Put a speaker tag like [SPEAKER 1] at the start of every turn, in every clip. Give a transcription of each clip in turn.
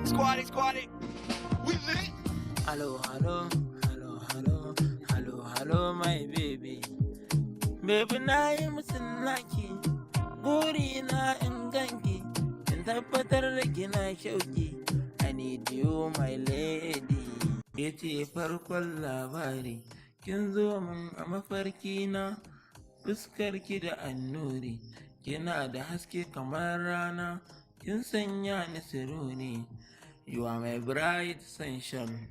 [SPEAKER 1] Squatty, we lit.
[SPEAKER 2] Hello, hello, hello, hello, hello, hello, my baby. Baby, na yi musun naki, buri na in ganki, in tabbatar da kina shauki. I need you, my lady. Yace farkon labari, kin zo min a mafarki na, fuskarki da annuri, kina da haske kamar rana, kin sanya ni siruni. You are my bright sunshine,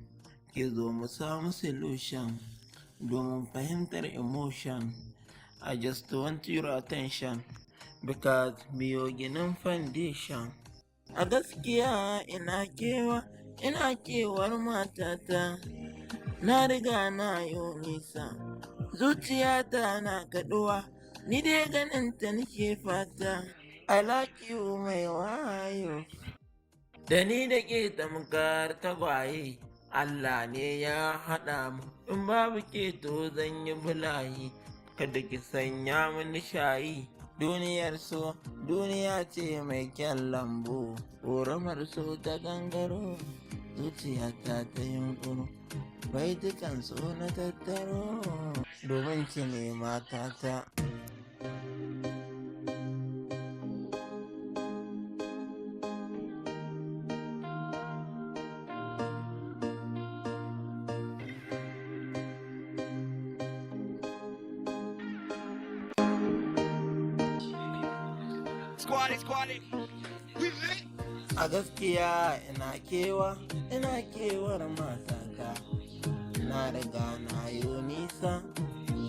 [SPEAKER 2] ki zo mu samu solution, domin fahimtar emotion. I just want your attention, because biyo ginin foundation. A gaskiya ina kewar matata, na riga na yo nisa, zuciyata na kaduwa, ni dai ganinta nake fata. I like you mai wayo. Da ni da ke tamkar tagwaye, Allah ne ya haɗa mu, in babu ke to zan yi bulayi, kada ki sanya mini shayi. Duniyar so, duniya ce mai kyan lambu, ƙoramar so ta gangaro, zuciyata ta yunƙuro, bai dukan so na tattaro, domin ki ne matata.
[SPEAKER 1] Squatty, we lit.
[SPEAKER 2] A gaskiya ina kewar matata, na riga na yo nisa,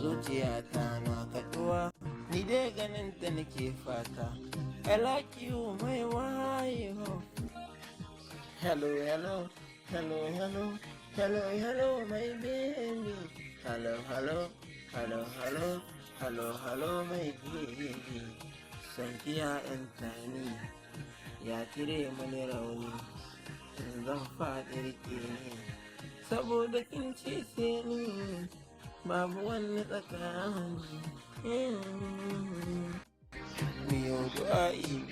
[SPEAKER 2] zuciyata na kaduwa, ni dai ganinta nake fata. I like you mai wayo. Hello, hello, hello, hello, hello, hello, my baby. Hello, hello, hello, hello, hello, hello, my baby. Sanki ya tani, ya cire mani rauni, zan faɗi rike ne, saboda kin ce sai ni, babu wani tsakani. Miyo du'a'i,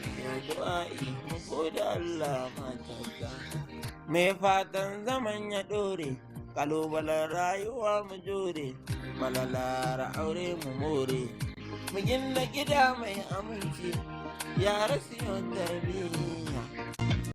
[SPEAKER 2] mu gode Allah matata. Mai fatan zaman ya ɗore, kalubalen rayuwa mu jure, malalara aure mu more. Mu gina gida mai aminci, yara siyo tarbiyya.